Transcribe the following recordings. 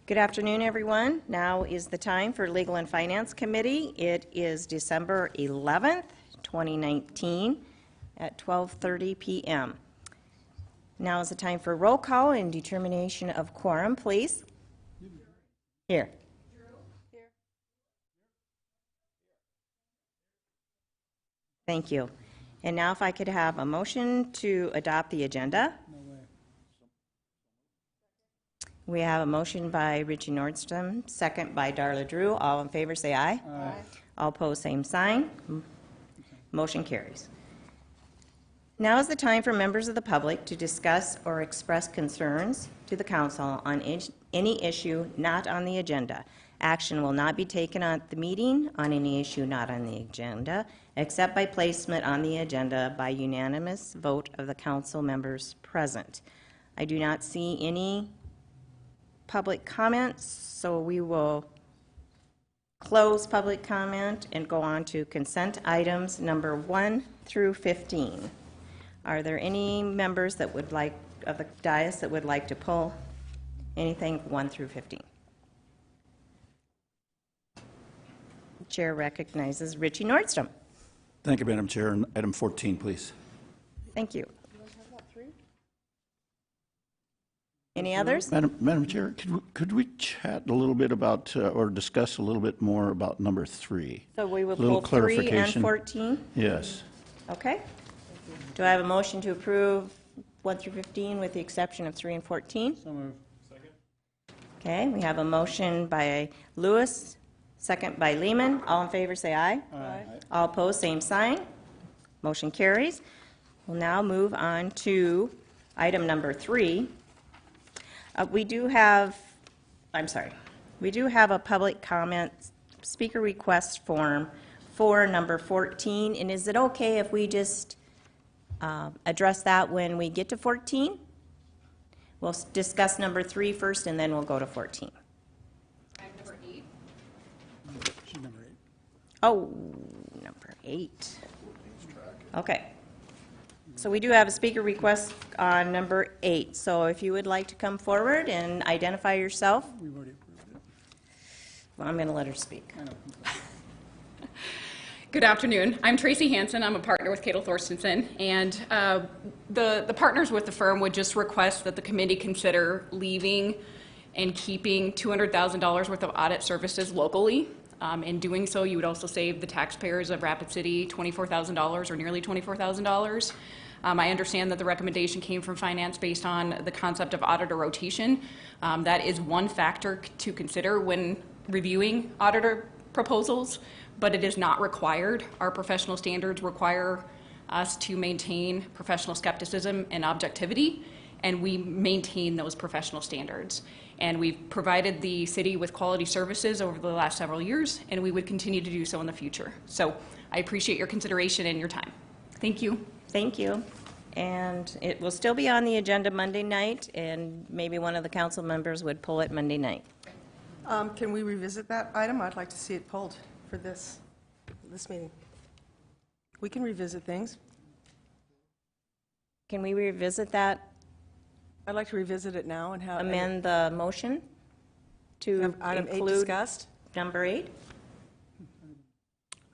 Good afternoon, everyone. Now is the time for Legal and Finance Committee. It is December 11th, 2019 at 12:30 p.m. Now is the time for roll call and determination of quorum, please. Here. Thank you. And now if I could have a motion to adopt the agenda. We have a motion by Richie Nordstrom, second by Darla Drew. All in favor say aye. Aye. All opposed, same sign. Motion carries. Now is the time for members of the public to discuss or express concerns to the council on any issue not on the agenda. Action will not be taken at the meeting on any issue not on the agenda, except by placement on the agenda by unanimous vote of the council members present. I do not see any public comments, so we will close public comment and go on to consent items number 1 through 15. Are there any members that would like, of the dais, that would like to pull anything 1 through 15? The chair recognizes Richie Nordstrom. Thank you, Madam Chair. Item 14, please. Thank you. Any others? Madam Chair, could we chat a little bit about or discuss a little bit more about number 3? So we will pull 3 and 14? Yes. Okay. Do I have a motion to approve 1 through 15 with the exception of 3 and 14? So moved. Second. Okay, we have a motion by Lewis, second by Lehman. All in favor say aye. Aye. All opposed, same sign. Motion carries. We'll now move on to item number 3. We do have a public comment speaker request form for number 14, and is it okay if we just address that when we get to 14? We'll discuss number 3 first, and then we'll go to 14. I'm number 8. She's number 8. Oh, number 8. Okay. So we do have a speaker request on number 8. So if you would like to come forward and identify yourself. We've already approved it. Well, I'm going to let her speak. I know. Good afternoon. I'm Tracy Hansen. I'm a partner with Cato Thorstensen, and the partners with the firm would just request that the committee consider leaving and keeping $200,000 worth of audit services locally. In doing so, you would also save the taxpayers of Rapid City $24,000 or nearly $24,000. I understand that the recommendation came from finance based on the concept of auditor rotation. That is one factor to consider when reviewing auditor proposals, but it is not required. Our professional standards require us to maintain professional skepticism and objectivity, and we maintain those professional standards. And we've provided the city with quality services over the last several years, and we would continue to do so in the future. So I appreciate your consideration and your time. Thank you. Thank you. And it will still be on the agenda Monday night, and maybe one of the council members would pull it Monday night. Can we revisit that item? I'd like to see it pulled for this meeting. We can revisit things. Can we revisit that, I'd like to revisit it now and have amend the motion to have item 8 include discussed. number 8?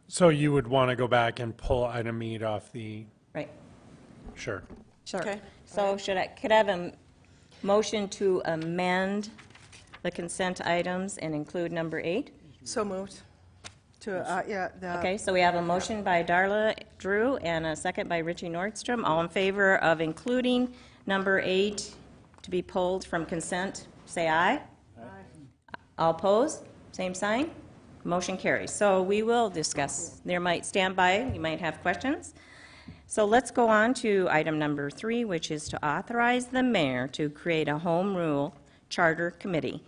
So you would want to go back and pull item 8 off the, Right. sure. Sure. Okay. So could I have a motion to amend the consent items and include number 8? So moved. Okay, so we have a motion by Darla Drew and a second by Richie Nordstrom. All in favor of including number 8 to be pulled from consent, say aye. Aye. All opposed, same sign. Motion carries. So we will discuss. There might stand by. You might have questions. So let's go on to item number 3, which is to authorize the mayor to create a home rule charter committee.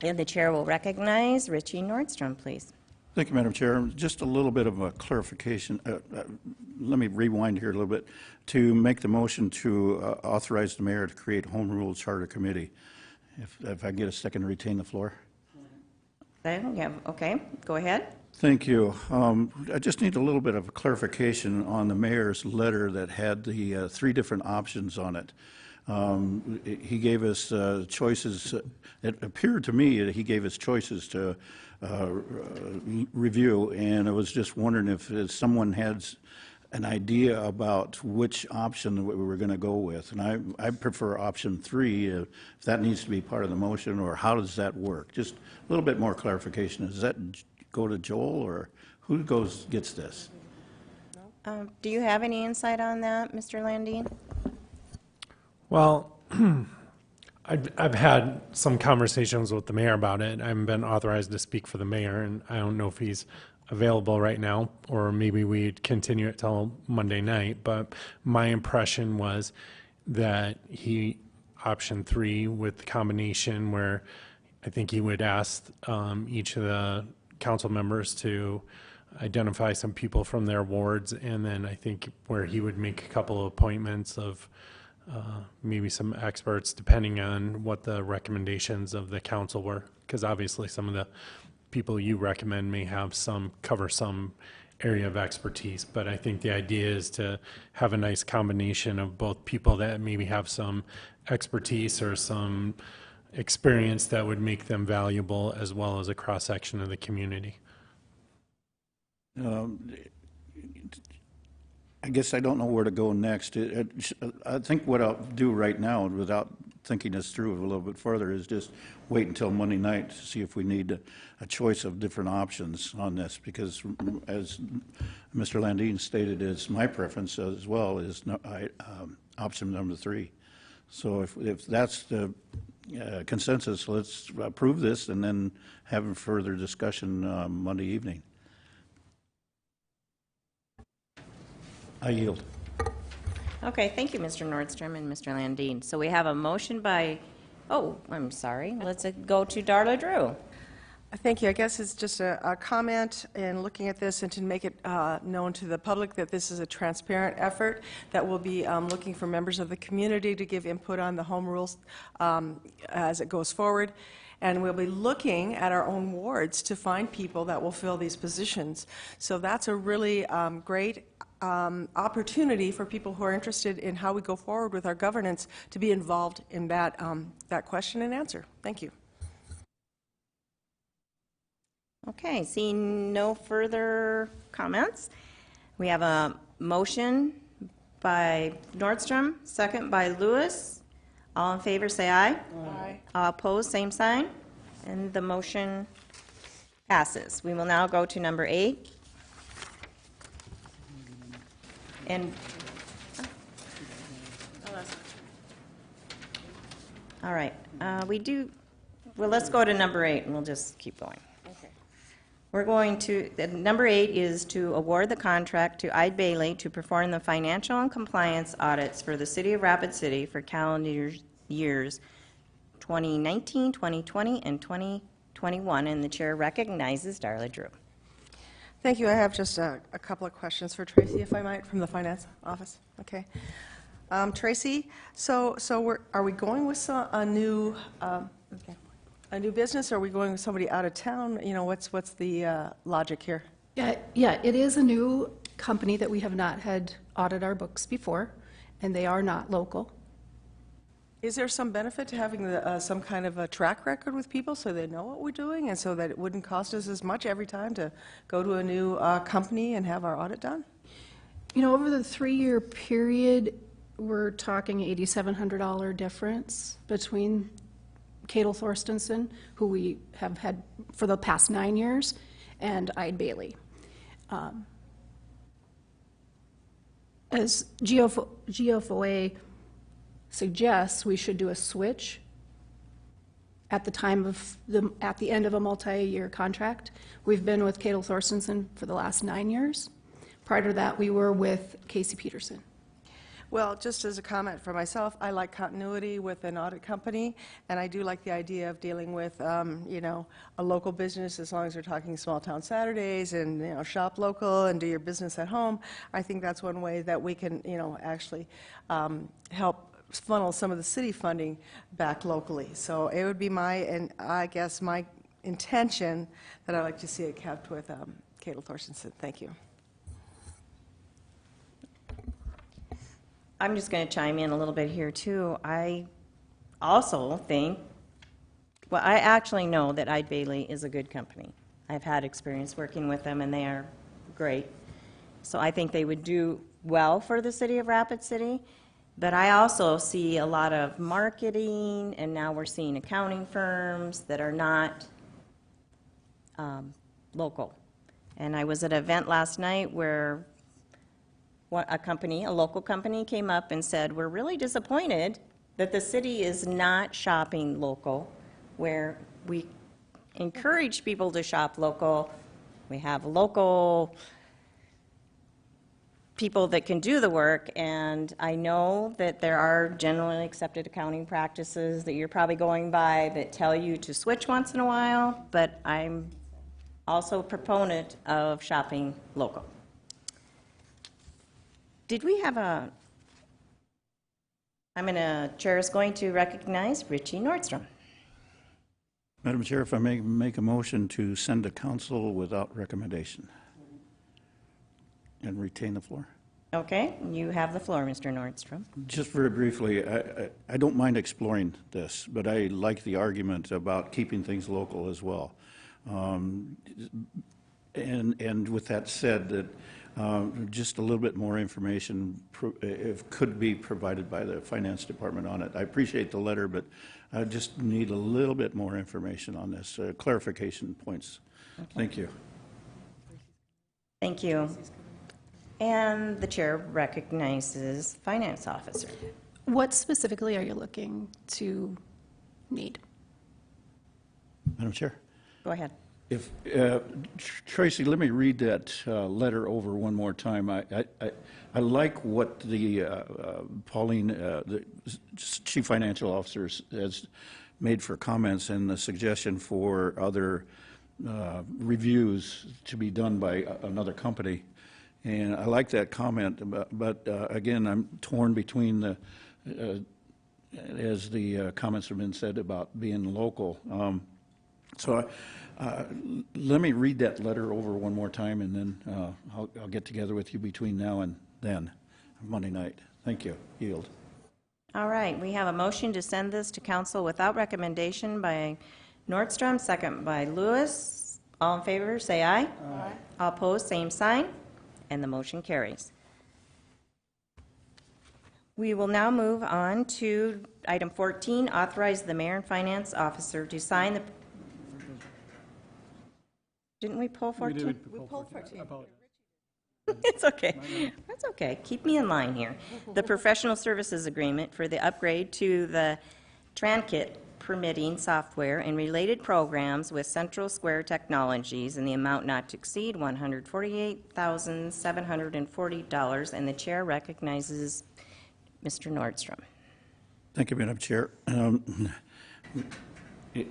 And the chair will recognize Richie Nordstrom, please. Thank you, Madam Chair. Just a little bit of a clarification. Let me rewind here a little bit to make the motion to authorize the mayor to create Home Rule Charter Committee. If I get a second to retain the floor. Okay, go ahead. Thank you. I just need a little bit of clarification on the mayor's letter that had the 3 different options on it. He gave us choices. It appeared to me that he gave us choices to review, and I was just wondering if someone had an idea about which option we were going to go with. And I prefer option 3, if that needs to be part of the motion, or how does that work? Just a little bit more clarification. Does that go to Joel, or who gets this? Do you have any insight on that, Mr. Landine? Well, I've had some conversations with the mayor about it. I haven't been authorized to speak for the mayor, and I don't know if he's available right now, or maybe we'd continue it till Monday night. But my impression was that option 3 with the combination where I think he would ask each of the council members to identify some people from their wards, and then I think where he would make a couple of appointments of maybe some experts, depending on what the recommendations of the council were, because obviously some of the people you recommend may cover some area of expertise, but I think the idea is to have a nice combination of both people that maybe have some expertise or some experience that would make them valuable, as well as a cross-section of the community. I guess I don't know where to go next. I think what I'll do right now, without thinking this through a little bit further, is just wait until Monday night to see if we need a choice of different options on this, because as Mr. Landine stated, it's my preference as well is option number 3. So if that's the consensus, let's approve this and then have a further discussion Monday evening. I yield. Okay, thank you, Mr. Nordstrom and Mr. Landine. So we have a motion by, I'm sorry, let's go to Darla Drew. Thank you. I guess it's just a comment in looking at this and to make it known to the public that this is a transparent effort, that we'll be looking for members of the community to give input on the home rules as it goes forward. And we'll be looking at our own wards to find people that will fill these positions. So that's a really great opportunity for people who are interested in how we go forward with our governance to be involved in that, that question and answer. Thank you. Okay, seeing no further comments, we have a motion by Nordstrom, second by Lewis. All in favor, say aye. Aye. All opposed, same sign. And the motion passes. We will now go to number 8. And, all right, let's go to number 8 and we'll just keep going. Okay. We're going to, number 8 is to award the contract to Eide Bailey to perform the financial and compliance audits for the City of Rapid City for calendar years 2019, 2020, and 2021, and the chair recognizes Darla Drew. Thank you. I have just a couple of questions for Tracy, if I might, from the finance office. Okay. Tracy, so are we going with a new business, or are we going with somebody out of town? You know, what's the logic here? Yeah, it is a new company that we have not had audit our books before, and they are not local. Is there some benefit to having some kind of a track record with people so they know what we're doing, and so that it wouldn't cost us as much every time to go to a new company and have our audit done? You know, over the 3-year period, we're talking $8,700 difference between Cadel Thorstensen, who we have had for the past 9 years, and Eide Bailey. As GFOA suggests, we should do a switch at the end of a multi-year contract. We've been with Cadel Thorstensen for the last 9 years. Prior to that, we were with Casey Peterson. Well, just as a comment for myself, I like continuity with an audit company, and I do like the idea of dealing with, you know, a local business, as long as we're talking small town Saturdays and, you know, shop local and do your business at home. I think that's one way that we can, you know, actually help funnel some of the city funding back locally. So it would be my intention that I'd like to see it kept with Cadel Thorstensen. Thank you. I'm just going to chime in a little bit here, too. I also think, well, I actually know that Eide Bailey is a good company. I've had experience working with them, and they are great. So I think they would do well for the city of Rapid City. But I also see a lot of marketing, and now we're seeing accounting firms that are not local. And I was at an event last night where a local company came up and said, we're really disappointed that the city is not shopping local, where we encourage people to shop local. We have local people that can do the work, and I know that there are generally accepted accounting practices that you're probably going by that tell you to switch once in a while, but I'm also a proponent of shopping local. Did we have Chair is going to recognize Richie Nordstrom. Madam Chair, if I may make a motion to send to council without recommendation and retain the floor. Okay, you have the floor, Mr. Nordstrom. Just very briefly, I don't mind exploring this, but I like the argument about keeping things local as well. And with that said, that just a little bit more information could be provided by the finance department on it. I appreciate the letter, but I just need a little bit more information on this, clarification points. Okay. Thank you. Thank you. And the chair recognizes finance officer. What specifically are you looking to need? Madam Chair. Go ahead. If Tracy, let me read that letter over one more time. I like what the Pauline, the Chief Financial Officer, has made for comments and the suggestion for other reviews to be done by another company. And I like that comment, but again, I'm torn between the, as the comments have been said about being local. So let me read that letter over one more time, and then I'll get together with you between now and then, Monday night. Thank you. Yield. All right, we have a motion to send this to council without recommendation by Nordstrom, second by Lewis. All in favor, say aye. Aye. All opposed, same sign, and the motion carries. We will now move on to item 14, authorize the mayor and finance officer to sign the... Didn't we pull 14? We pulled 14. It's okay. That's okay. Keep me in line here. The professional services agreement for the upgrade to the TranKit permitting software and related programs with Central Square Technologies in the amount not to exceed $148,740, and the chair recognizes Mr. Nordstrom. Thank you, Madam Chair.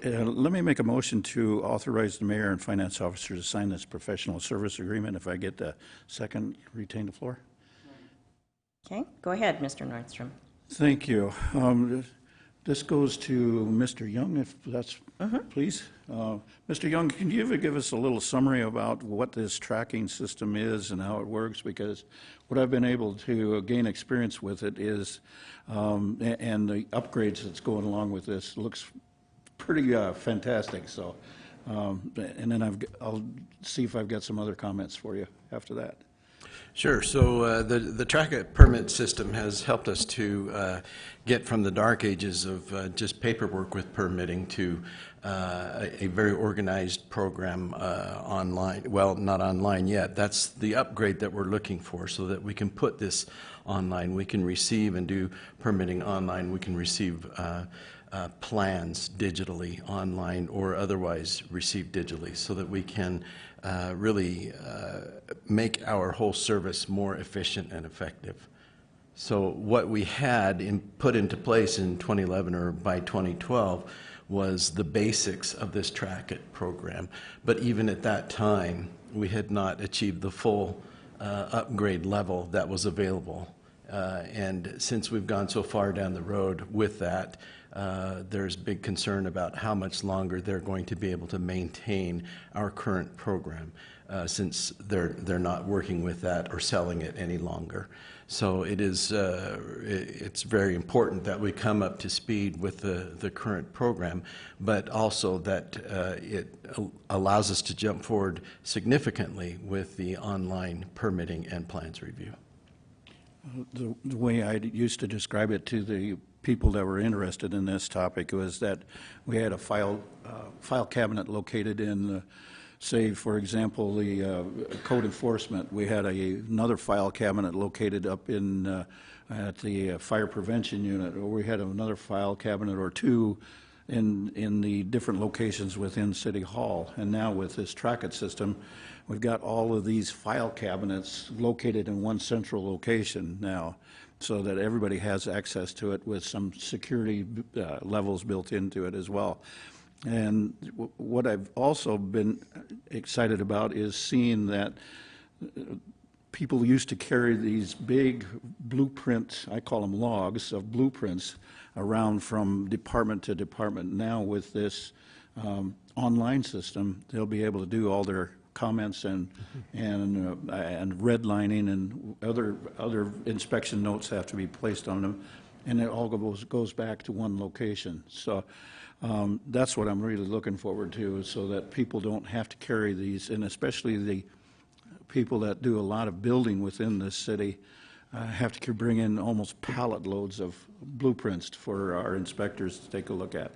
Let me make a motion to authorize the mayor and finance officer to sign this professional service agreement. If I get the second, retain the floor. Okay, go ahead, Mr. Nordstrom. Thank you. This goes to Mr. Young, if that's, please. Mr. Young, can you give us a little summary about what this tracking system is and how it works? Because what I've been able to gain experience with it is, and the upgrades that's going along with this looks pretty fantastic. So, and then I'll see if I've got some other comments for you after that. Sure. So the TranKit permit system has helped us to get from the dark ages of just paperwork with permitting to a very organized program online. Well, not online yet. That's the upgrade that we're looking for, so that we can put this online. We can receive and do permitting online. We can receive plans digitally online or otherwise received digitally, so that we can really make our whole service more efficient and effective. So what we had put into place in 2011 or by 2012 was the basics of this TranKit program. But even at that time, we had not achieved the full upgrade level that was available. And since we've gone so far down the road with that, there's big concern about how much longer they're going to be able to maintain our current program, since they're not working with that or selling it any longer. So it's very important that we come up to speed with the current program, but also that it allows us to jump forward significantly with the online permitting and plans review. The way I used to describe it to the people that were interested in this topic was that we had a file cabinet located in, say, for example, the code enforcement. We had another file cabinet located up in at the fire prevention unit, or we had another file cabinet or two in the different locations within City Hall. And now with this Trackit system, we've got all of these file cabinets located in one central location now, so that everybody has access to it with some security levels built into it as well. And what I've also been excited about is seeing that people used to carry these big blueprints, I call them logs, of blueprints around from department to department. Now with this online system, they'll be able to do all their comments and redlining and other inspection notes have to be placed on them, and it all goes back to one location. So that's what I'm really looking forward to, so that people don't have to carry these, and especially the people that do a lot of building within this city have to bring in almost pallet loads of blueprints for our inspectors to take a look at.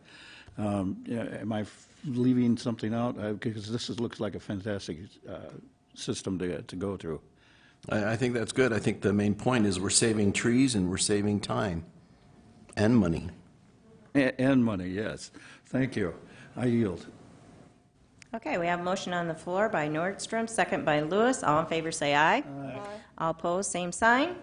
Am I leaving something out? Because this looks like a fantastic system to go through. I think that's good. I think the main point is we're saving trees and we're saving time and money. And money, yes. Thank you. I yield. Okay, we have a motion on the floor by Nordstrom, second by Lewis. All in favor say aye. Aye. All opposed, same sign.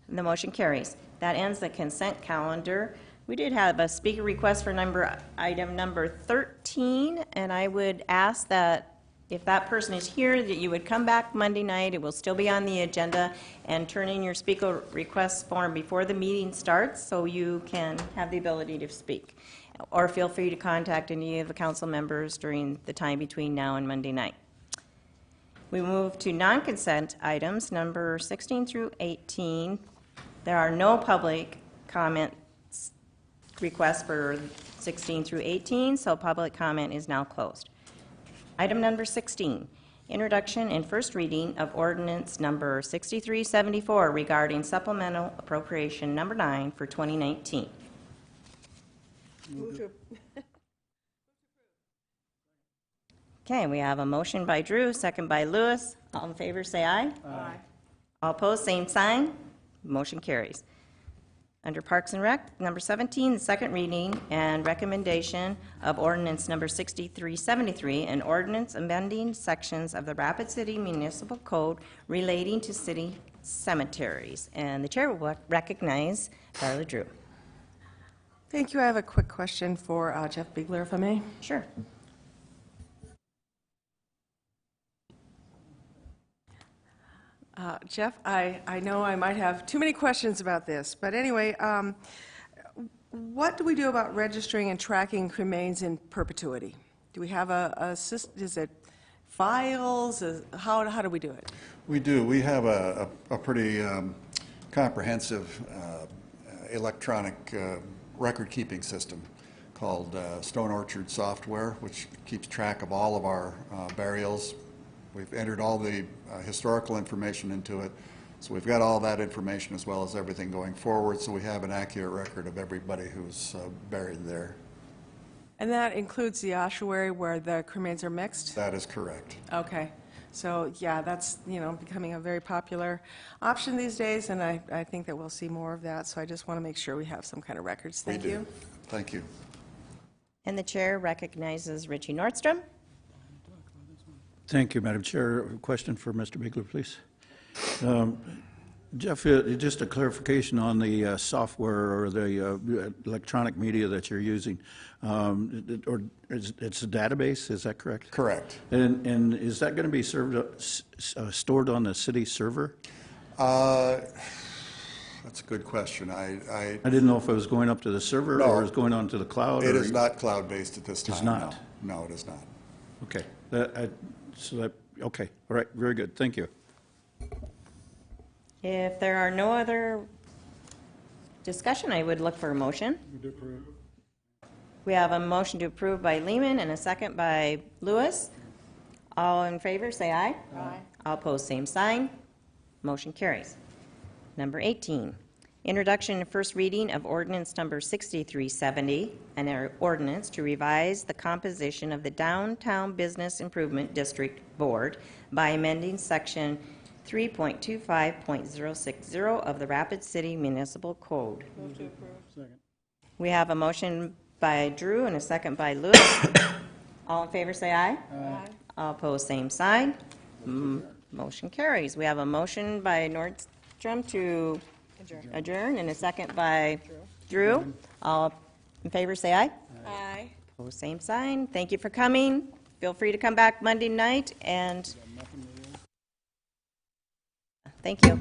And the motion carries. That ends the consent calendar. We did have a speaker request for item number 13, and I would ask that if that person is here, that you would come back Monday night. It will still be on the agenda, and turn in your speaker request form before the meeting starts so you can have the ability to speak. Or feel free to contact any of the council members during the time between now and Monday night. We move to non-consent items, number 16 through 18. There are no public comment requests for 16 through 18, so public comment is now closed. Item number 16, introduction and first reading of ordinance number 6374 regarding supplemental appropriation number 9 for 2019. Okay, we have a motion by Drew, second by Lewis. All in favor say aye. Aye. All opposed, same sign. Motion carries. Under Parks and Rec, number 17, the second reading and recommendation of ordinance number 6373, an ordinance amending sections of the Rapid City Municipal Code relating to city cemeteries. And the chair will recognize Darla Drew. Thank you. I have a quick question for Jeff Bigler, if I may. Sure. Jeff, I know I might have too many questions about this, but anyway, what do we do about registering and tracking cremains in perpetuity? Do we have a system? Is it files? How do we do it? We do. We have a pretty comprehensive electronic record-keeping system called Stone Orchard Software, which keeps track of all of our burials. We've entered all the historical information into it, so we've got all that information as well as everything going forward, so we have an accurate record of everybody who's buried there. And that includes the ossuary where the cremains are mixed? That is correct. Okay. So, yeah, that's, becoming a very popular option these days, and I think that we'll see more of that, so I just want to make sure we have some kind of records. Thank you. Thank you. And the chair recognizes Richie Nordstrom. Thank you, Madam Chair. A question for Mr. Bigler, please. Jeff, just a clarification on the software or the electronic media that you're using. Or it's a database, is that correct? Correct. And is that going to be stored on the city server? That's a good question. I didn't know if it was going up to the server No. or it was going onto the cloud. It or- is not cloud-based at this time. It's not? No, it is not. Okay, okay, all right, very good, thank you. If there are no other discussion, I would look for a motion. We have a motion to approve by Lehman and a second by Lewis. All in favor, say aye. Aye. All opposed, same sign. Motion carries. Number 18, introduction and first reading of ordinance number 6370, an ordinance to revise the composition of the Downtown Business Improvement District Board by amending section 3.25.060 of the Rapid City Municipal Code. Move to approve. Second. We have a motion by Drew and a second by Lewis. All in favor, say aye. Aye. All opposed, same sign. Motion carries. We have a motion by Nordstrom to adjourn and a second by Drew. All in favor, say aye. Aye. Opposed, same sign. Thank you for coming. Feel free to come back Monday night, and thank you.